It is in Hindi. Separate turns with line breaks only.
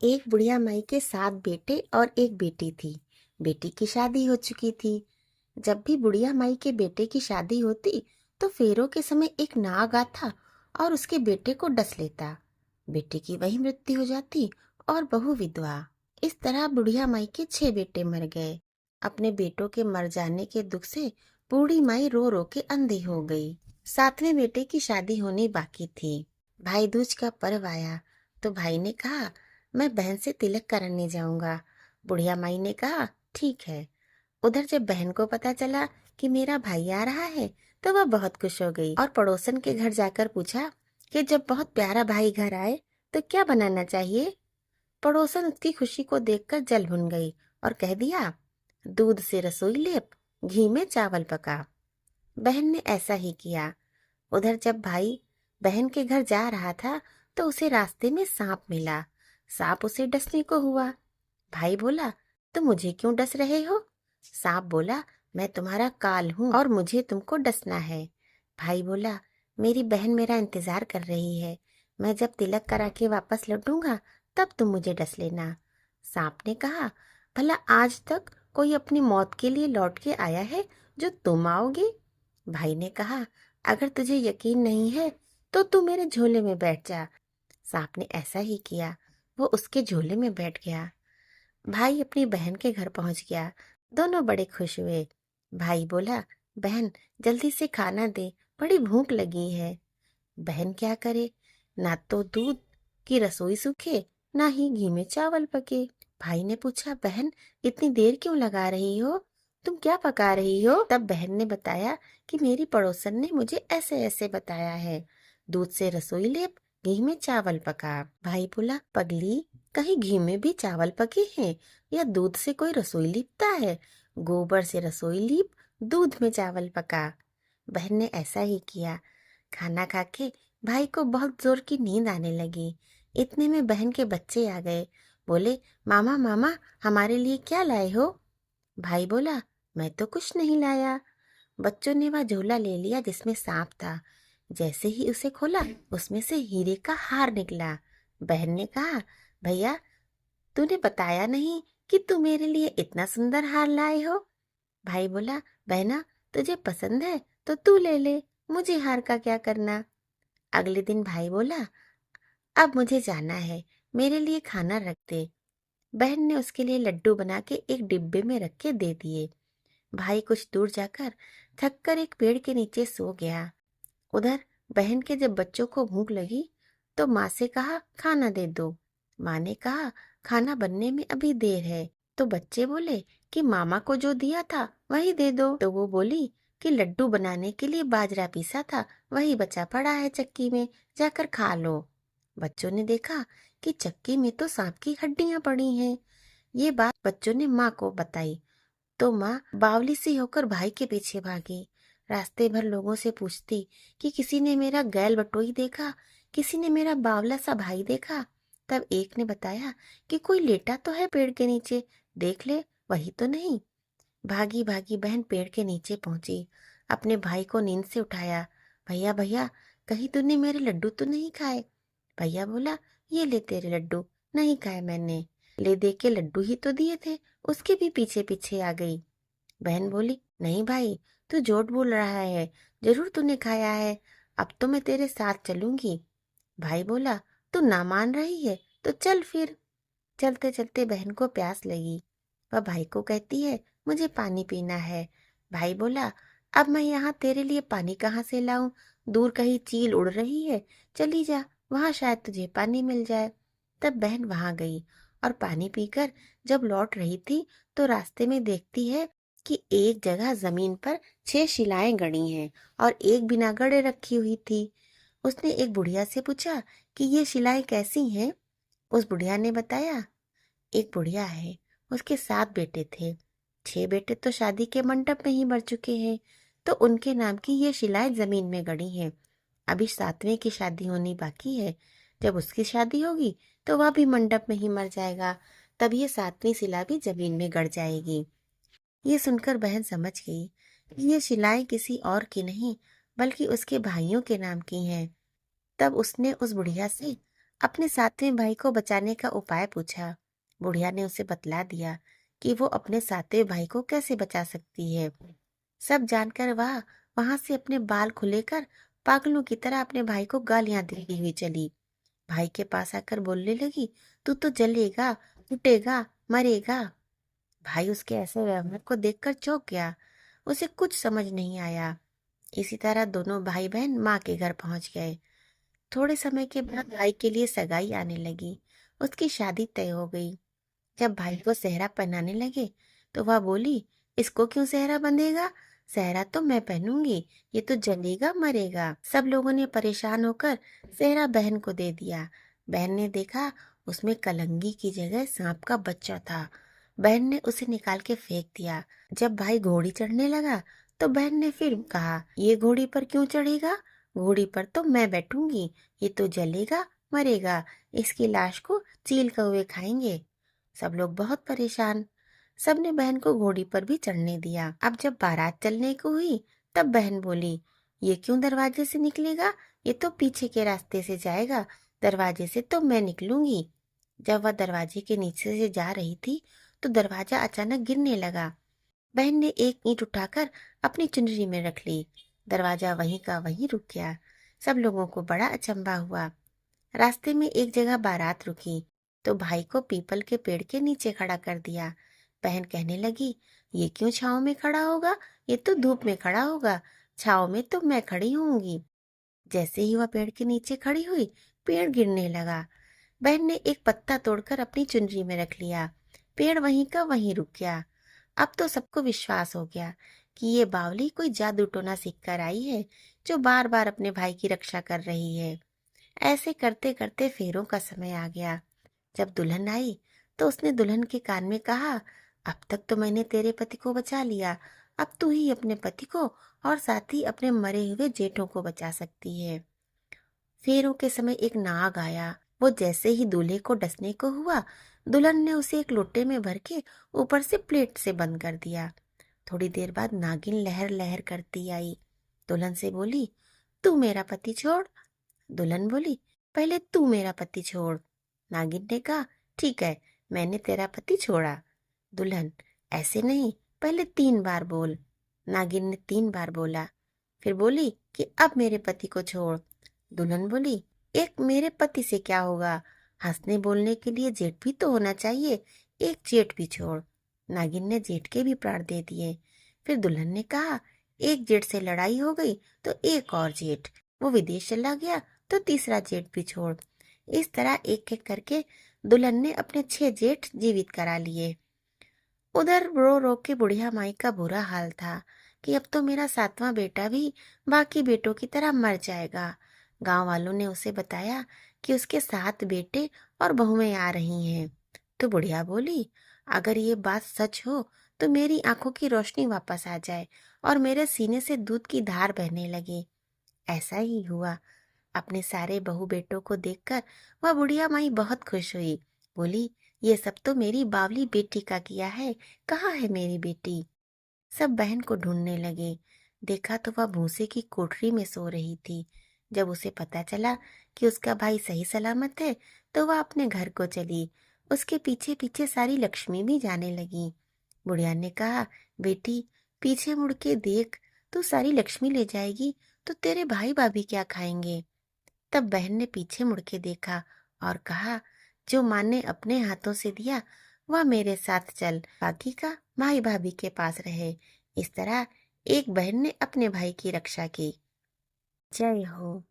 एक बुढ़िया माई के 7 बेटे और एक बेटी थी। बेटी की शादी हो चुकी थी। जब भी बुढ़िया माई के बेटे की शादी होती तो फेरों के समय एक नाग आता और उसके बेटे को डस लेता। बेटे की वही मृत्यु हो जाती और बहू विधवा। इस तरह बुढ़िया माई के 6 बेटे मर गए। अपने बेटों के मर जाने के दुख से बूढ़ी माई रो रो के अंधी हो गई। 7वें बेटे की शादी होनी बाकी थी। भाई दूज का पर्व आया तो भाई ने कहा, मैं बहन से तिलक कराने जाऊंगा। बुढ़िया माई ने कहा, ठीक है। उधर जब बहन को पता चला कि मेरा भाई आ रहा है तो वह बहुत खुश हो गई और पड़ोसन के घर जाकर पूछा कि जब बहुत प्यारा भाई घर आए तो क्या बनाना चाहिए। पड़ोसन उसकी खुशी को देखकर जल भुन गई और कह दिया, दूध से रसोई लेप, घी में चावल पका। बहन ने ऐसा ही किया। उधर जब भाई बहन के घर जा रहा था तो उसे रास्ते में सांप मिला। सांप उसे डसने को हुआ। भाई बोला, तुम मुझे क्यों डस रहे हो? सांप बोला, मैं तुम्हारा काल हूँ और मुझे तुमको डसना है। भाई बोला, मेरी बहन मेरा इंतजार कर रही है। मैं जब तिलक करा के वापस लौटूंगा तब तुम मुझे डस लेना। सांप ने कहा, भला आज तक कोई अपनी मौत के लिए लौट के आया है जो तुम आओगे? भाई ने कहा, अगर तुझे यकीन नहीं है तो तू मेरे झोले में बैठ जा। सांप ने ऐसा ही किया। वो उसके झोले में बैठ गया। भाई अपनी बहन के घर पहुंच गया। दोनों बड़े खुश हुए। भाई बोला, बहन जल्दी से खाना दे, बड़ी भूख लगी है। बहन क्या करे, ना तो दूध की रसोई सूखे ना ही घी में चावल पके। भाई ने पूछा, बहन इतनी देर क्यों लगा रही हो? तुम क्या पका रही हो? तब बहन ने बताया कि मेरी पड़ोसन ने मुझे ऐसे ऐसे बताया है। दूध से रसोई लेप, घी में चावल पका। भाई बोला, पगली कहीं घी में भी चावल पके हैं या दूध से कोई रसोई लीपता है? गोबर से रसोई लीप, दूध में चावल पका। बहन ने ऐसा ही किया। खाना खा के भाई को बहुत जोर की नींद आने लगी। इतने में बहन के बच्चे आ गए। बोले, मामा मामा हमारे लिए क्या लाए हो? भाई बोला, मैं तो कुछ नहीं लाया। बच्चों ने वह झोला ले लिया जिसमें सांप था। जैसे ही उसे खोला उसमें से हीरे का हार निकला। बहन ने कहा, भैया तूने बताया नहीं कि तू मेरे लिए इतना सुंदर हार लाए हो। भाई बोला, बहना तुझे पसंद है तो तू ले ले, मुझे हार का क्या करना। अगले दिन भाई बोला, अब मुझे जाना है, मेरे लिए खाना रख दे। बहन ने उसके लिए लड्डू बना के एक डिब्बे में रख के दे दिए। भाई कुछ दूर जाकर थक कर एक पेड़ के नीचे सो गया। उधर बहन के जब बच्चों को भूख लगी तो माँ से कहा, खाना दे दो। माँ ने कहा, खाना बनने में अभी देर है। तो बच्चे बोले कि मामा को जो दिया था वही दे दो। तो वो बोली कि लड्डू बनाने के लिए बाजरा पीसा था, वही बचा पड़ा है चक्की में, जाकर खा लो। बच्चों ने देखा कि चक्की में तो सांप की हड्डियां पड़ी हैं। ये बात बच्चों ने माँ को बताई तो माँ बावली सी होकर भाई के पीछे भागी। रास्ते भर लोगों से पूछती कि किसी ने मेरा गैल बटोई देखा, किसी ने मेरा बावला सा भाई देखा। तब एक ने बताया कि कोई लेटा तो है पेड़ के नीचे, देख ले वही तो नहीं। भागी भागी बहन पेड़ के नीचे पहुंची। अपने भाई को नींद से उठाया। भैया भैया कहीं तूने मेरे लड्डू तो नहीं खाए? भैया बोला, ये ले तेरे लड्डू। नहीं खाए मैंने। ले दे के लड्डू ही तो दिए थे, उसके भी पीछे पीछे आ गई। बहन बोली, नहीं भाई तू झूठ बोल रहा है, जरूर तूने खाया है। अब तो मैं तेरे साथ चलूंगी। भाई बोला, तू ना मान रही है तो चल फिर। चलते चलते बहन को प्यास लगी। वह भाई को कहती है, मुझे पानी पीना है। भाई बोला, अब मैं यहाँ तेरे लिए पानी कहाँ से लाऊं? दूर कहीं चील उड़ रही है, चली जा, वहां शायद तुझे पानी मिल जाए। तब बहन वहां गई और पानी पीकर जब लौट रही थी तो रास्ते में देखती है कि एक जगह जमीन पर 6 शिलाएं गड़ी हैं और एक बिना गड़े रखी हुई थी। उसने एक बुढ़िया से पूछा कि ये शिलाएं कैसी हैं? उस बुढ़िया ने बताया, एक बुढ़िया है, उसके 7 बेटे थे। 6 बेटे तो शादी के मंडप में ही मर चुके हैं, तो उनके नाम की ये शिलाएं जमीन में गड़ी हैं। अभी 7वें की शादी होनी बाकी है। जब उसकी शादी होगी तो वह भी मंडप में ही मर जाएगा, तब ये 7वीं शिला भी जमीन में गड़ जाएगी। ये सुनकर बहन समझ गई कि ये शिलाएं किसी और की नहीं बल्कि उसके भाइयों के नाम की हैं। तब उसने उस बुढ़िया से अपने सातवें भाई को बचाने का उपाय पूछा। बुढ़िया ने उसे बतला दिया कि वो अपने सातवें भाई को कैसे बचा सकती है। सब जानकर वह वहां से अपने बाल खुले कर पागलों की तरह अपने भाई को गालियां देती हुई चली। भाई के पास आकर बोलने लगी, तू तो जलेगा, टूटेगा, मरेगा। भाई उसके ऐसे व्यवहार को देखकर चौंक गया। उसे कुछ समझ नहीं आया। इसी तरह दोनों भाई बहन माँ के घर पहुंच गए। थोड़े समय के बाद भाई के लिए सगाई आने लगी। उसकी शादी तय हो गई। जब भाई को सेहरा पहनाने लगे तो वह बोली, इसको क्यों सेहरा बंधेगा? सेहरा तो मैं पहनूंगी, ये तो जलेगा मरेगा। सब लोगों ने परेशान होकर सेहरा बहन को दे दिया। बहन ने देखा उसमें कलंगी की जगह सांप का बच्चा था। बहन ने उसे निकाल के फेंक दिया। जब भाई घोड़ी चढ़ने लगा तो बहन ने फिर कहा, ये घोड़ी पर क्यों चढ़ेगा? घोड़ी पर तो मैं बैठूंगी, ये तो जलेगा मरेगा, इसकी लाश को चील कौवे खाएंगे। सब लोग बहुत परेशान। सबने बहन को घोड़ी पर भी चढ़ने दिया। अब जब बारात चलने को हुई तब बहन बोली, ये क्यों दरवाजे से निकलेगा? ये तो पीछे के रास्ते से जाएगा, दरवाजे से तो मैं निकलूंगी। जब वह दरवाजे के नीचे से जा रही थी तो दरवाजा अचानक गिरने लगा। बहन ने एक ईंट उठाकर अपनी चुनरी में रख ली। दरवाजा वहीं का वहीं रुक गया। सब लोगों को बड़ा अचंभा हुआ। रास्ते में एक जगह बारात रुकी तो भाई को पीपल के पेड़ के नीचे खड़ा कर दिया। बहन कहने लगी, ये क्यों छांव में खड़ा होगा? ये तो धूप में खड़ा होगा, छांव में तो मैं खड़ी होंगी। जैसे ही वह पेड़ के नीचे खड़ी हुई, पेड़ गिरने लगा। बहन ने एक पत्ता तोड़कर अपनी चुनरी में रख लिया। पेड़ वहीं का वहीं रुक गया। अब तो सबको विश्वास हो गया कि ये बावली कोई जादू टोना सीख कर आई है, जो बार बार अपने भाई की रक्षा कर रही है। ऐसे करते करते फेरों का समय आ गया। जब दुल्हन आई तो उसने दुल्हन के कान में कहा, अब तक तो मैंने तेरे पति को बचा लिया, अब तू ही अपने पति को और साथ ही अपने मरे हुए जेठों को बचा सकती है। फेरों के समय एक नाग आया। वो जैसे ही दूल्हे को डसने को हुआ, दुल्हन ने उसे एक लोटे में भर के ऊपर से प्लेट से बंद कर दिया। थोड़ी देर बाद नागिन लहर लहर करती आई। दुल्हन से बोली, तू मेरा पति छोड़। दुल्हन बोली, पहले तू मेरा पति छोड़। नागिन ने कहा, ठीक है, मैंने तेरा पति छोड़ा। दुल्हन, ऐसे नहीं, पहले 3 बार बोल। नागिन ने 3 बार बोला। फिर बोली कि अब मेरे पति को छोड़। दुल्हन बोली, एक मेरे पति से क्या होगा? हंसने बोलने के लिए जेठ भी तो होना चाहिए, एक जेठ भी छोड़। नागिन ने जेठ के भी प्राण दे दिए। फिर दुल्हन ने कहा, एक जेठ से लड़ाई हो गई तो एक और जेठ, वो विदेश चला गया तो तीसरा जेठ भी छोड़। इस तरह एक एक करके दुल्हन ने अपने 6 जेठ जीवित करा लिए। उधर रो रो के बुढ़िया माई का बुरा हाल था कि अब तो मेरा 7वां बेटा भी बाकी बेटों की तरह मर जाएगा। गांव वालों ने उसे बताया कि उसके 7 बेटे और बहुएं आ रही हैं। तो बुढ़िया बोली, अगर ये बात सच हो तो मेरी आंखों की रोशनी वापस आ जाए और मेरे सीने से दूध की धार बहने लगे। ऐसा ही हुआ। अपने सारे बहू बेटों को देखकर वह बुढ़िया माई बहुत खुश हुई। बोली, ये सब तो मेरी बावली बेटी का किया है, कहाँ है मेरी बेटी? सब बहन को ढूंढने लगे। देखा तो वह भूसे की कोठरी में सो रही थी। जब उसे पता चला कि उसका भाई सही सलामत है तो वह अपने घर को चली। उसके पीछे पीछे सारी लक्ष्मी भी जाने लगी। बुढ़िया ने कहा, बेटी, पीछे मुड़ के देख, तू सारी लक्ष्मी ले जाएगी तो तेरे भाई भाभी क्या खाएंगे? तब बहन ने पीछे मुड़ के देखा और कहा, जो माँ ने अपने हाथों से दिया वह मेरे साथ चल, बाकी का भाई भाभी के पास रहे। इस तरह एक बहन ने अपने भाई की रक्षा की। जय हो।